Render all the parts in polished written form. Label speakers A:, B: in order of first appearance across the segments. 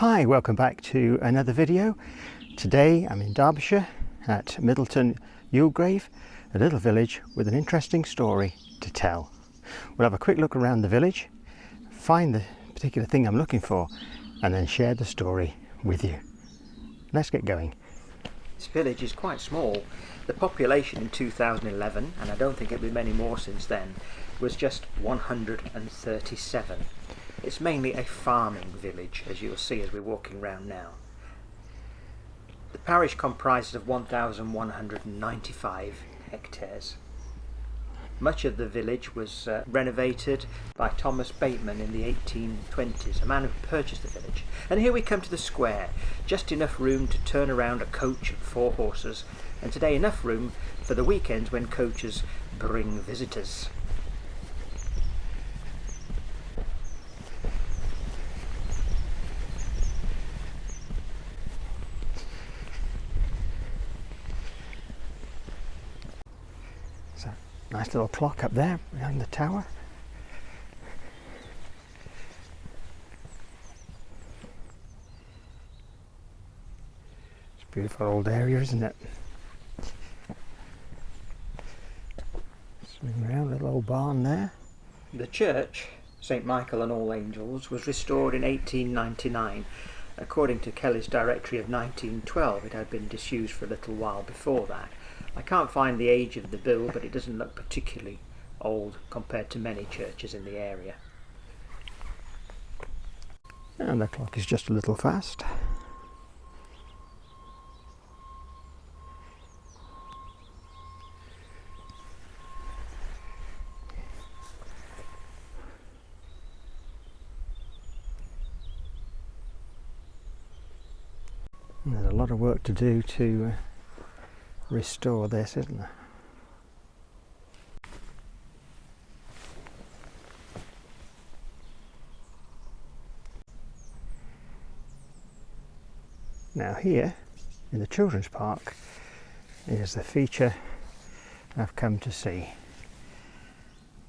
A: Hi, welcome back to another video. Today I'm in Derbyshire at Middleton-by-Youlgreave, a little village with an interesting story to tell. We'll have a quick look around the village, find the particular thing I'm looking for, and then share the story with you. Let's get going.
B: This village is quite small. The population in 2011, and I don't think it'll be many more since then, was just 137. It's mainly a farming village, as you'll see as we're walking round now. The parish comprises of 1,195 hectares. Much of the village was renovated by Thomas Bateman in the 1820s, a man who purchased the village. And here we come to the square, just enough room to turn around a coach and 4 horses, and today enough room for the weekends when coaches bring visitors.
A: Nice little clock up there behind the tower. It's a beautiful old area, isn't it? Swing around, little old barn there.
B: The church, St Michael and All Angels, was restored in 1899. According to Kelly's Directory of 1912, it had been disused for a little while before that. I can't find the age of the build, but it doesn't look particularly old compared to many churches in the area.
A: And the clock is just a little fast. And there's a lot of work to do to restore this, isn't there? Now here in the children's park is the feature I've come to see.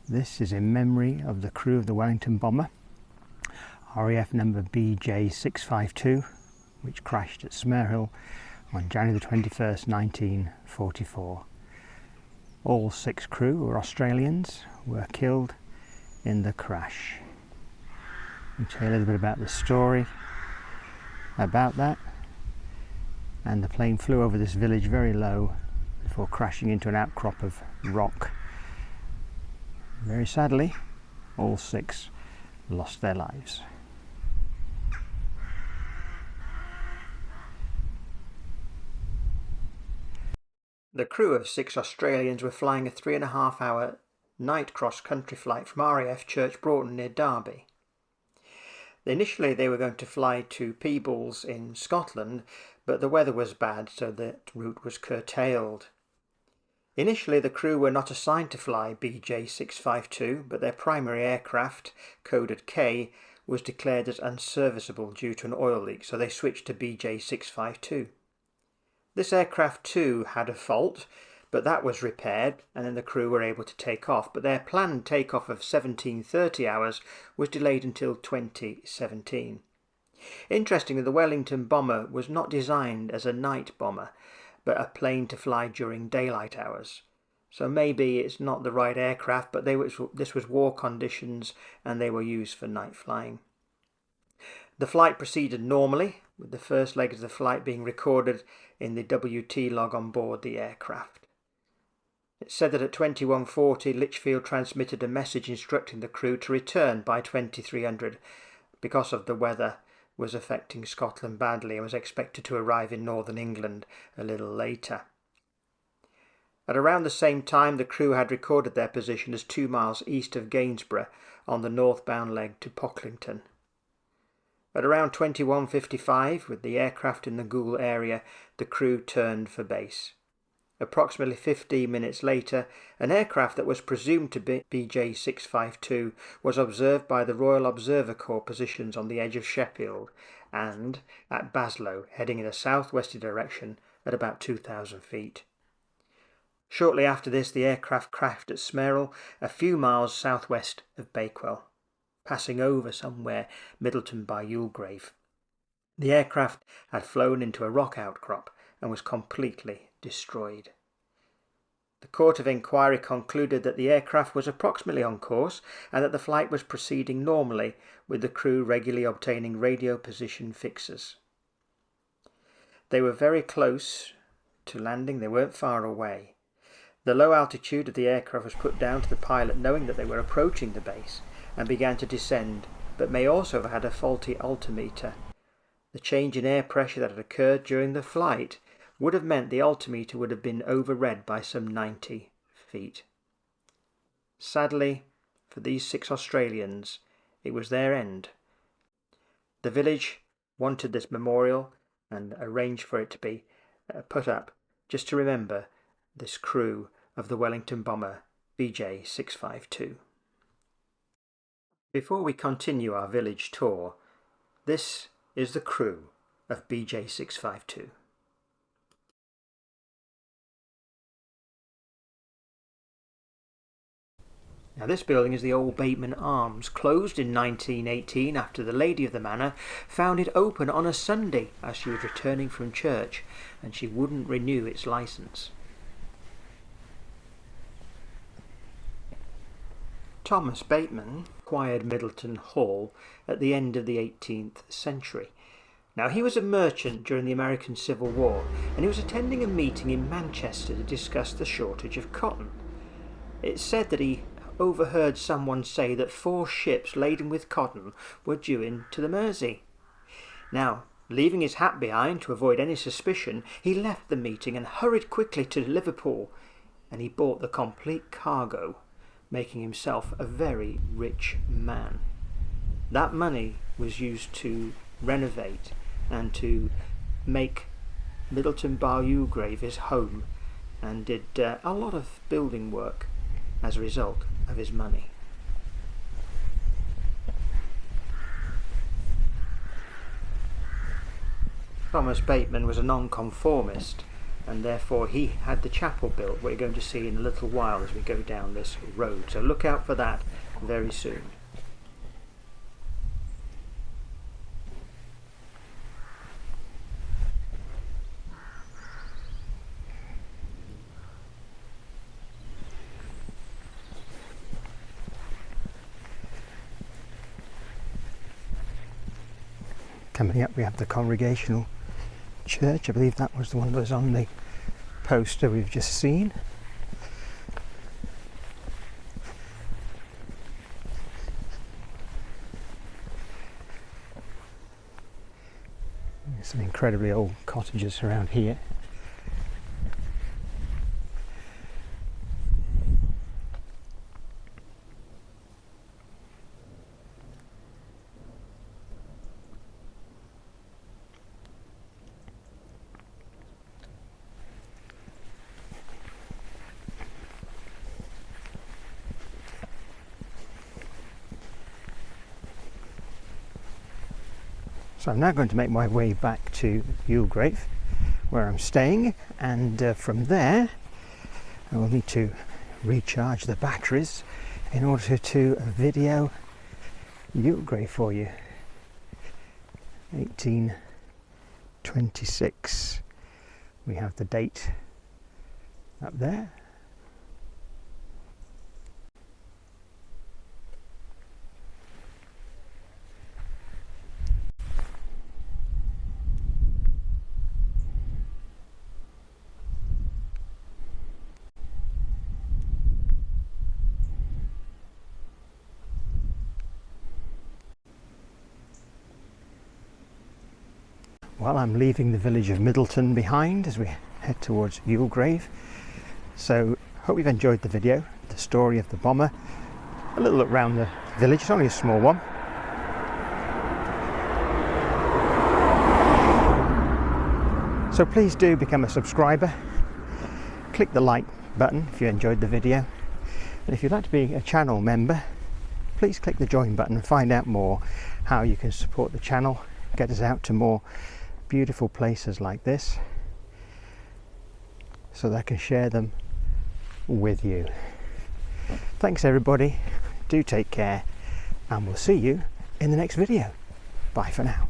A: This is in memory of the crew of the Wellington bomber, RAF number BJ652, which crashed at Smerhill on January the 21st, 1944. All 6 crew, who were Australians, were killed in the crash. I'll tell you a little bit about the story about that. And the plane flew over this village very low before crashing into an outcrop of rock. Very sadly, all 6 lost their lives.
B: The crew of 6 Australians were flying a 3.5-hour night cross-country flight from RAF Church Broughton near Derby. Initially they were going to fly to Peebles in Scotland, but the weather was bad, so that route was curtailed. Initially the crew were not assigned to fly BJ652, but their primary aircraft, coded K, was declared as unserviceable due to an oil leak, so they switched to BJ652. This aircraft too had a fault, but that was repaired and then the crew were able to take off, but their planned takeoff of 1730 hours was delayed until 2017. Interestingly, the Wellington bomber was not designed as a night bomber, but a plane to fly during daylight hours. So maybe it's not the right aircraft, but this was war conditions and they were used for night flying. The flight proceeded normally, with the first leg of the flight being recorded in the WT log on board the aircraft. It said that at 21:40 Lichfield transmitted a message instructing the crew to return by 2300 because of the weather was affecting Scotland badly and was expected to arrive in northern England a little later. At around the same time, the crew had recorded their position as 2 miles east of Gainsborough on the northbound leg to Pocklington. At around 21:55, with the aircraft in the Goole area, the crew turned for base. Approximately 15 minutes later, an aircraft that was presumed to be BJ652 was observed by the Royal Observer Corps positions on the edge of Sheffield and at Baslow, heading in a southwesterly direction at about 2,000 feet. Shortly after this, the aircraft crashed at Smerhill, a few miles southwest of Bakewell, passing over somewhere Middleton-by-Youlgreave. The aircraft had flown into a rock outcrop and was completely destroyed. The Court of Inquiry concluded that the aircraft was approximately on course and that the flight was proceeding normally, with the crew regularly obtaining radio position fixes. They were very close to landing, they weren't far away. The low altitude of the aircraft was put down to the pilot knowing that they were approaching the base and began to descend, but may also have had a faulty altimeter. The change in air pressure that had occurred during the flight would have meant the altimeter would have been overread by some 90 feet. Sadly, for these 6 Australians, it was their end. The village wanted this memorial and arranged for it to be put up just to remember this crew of the Wellington bomber BJ-652. Before we continue our village tour, this is the crew of BJ-652. Now this building is the old Bateman Arms, closed in 1918 after the lady of the manor found it open on a Sunday as she was returning from church and she wouldn't renew its licence. Thomas Bateman acquired Middleton Hall at the end of the 18th century. Now he was a merchant during the American Civil War and he was attending a meeting in Manchester to discuss the shortage of cotton. It's said that he overheard someone say that 4 ships laden with cotton were due into the Mersey. Now, leaving his hat behind to avoid any suspicion, he left the meeting and hurried quickly to Liverpool, and he bought the complete cargo, making himself a very rich man. That money was used to renovate and to make Middleton-by-Youlgreave his home, and did a lot of building work as a result of his money. Thomas Bateman was a nonconformist, and therefore he had the chapel built, what you're going to see in a little while as we go down this road. So look out for that very soon.
A: Coming up we have the Congregational Church. I believe that was the one that was on the poster we've just seen. There's some incredibly old cottages around here. So I'm now going to make my way back to Youlgreave, where I'm staying, and from there I will need to recharge the batteries in order to video Youlgreave for you. 1826. We have the date up there. Well, I'm leaving the village of Middleton behind as we head towards Youlgreave. So, hope you've enjoyed the video, the story of the bomber. A little look around the village, it's only a small one. So please do become a subscriber. Click the like button if you enjoyed the video. And if you'd like to be a channel member, please click the join button and find out more how you can support the channel, get us out to more beautiful places like this so that I can share them with you. Thanks everybody, do take care, and we'll see you in the next video. Bye for now.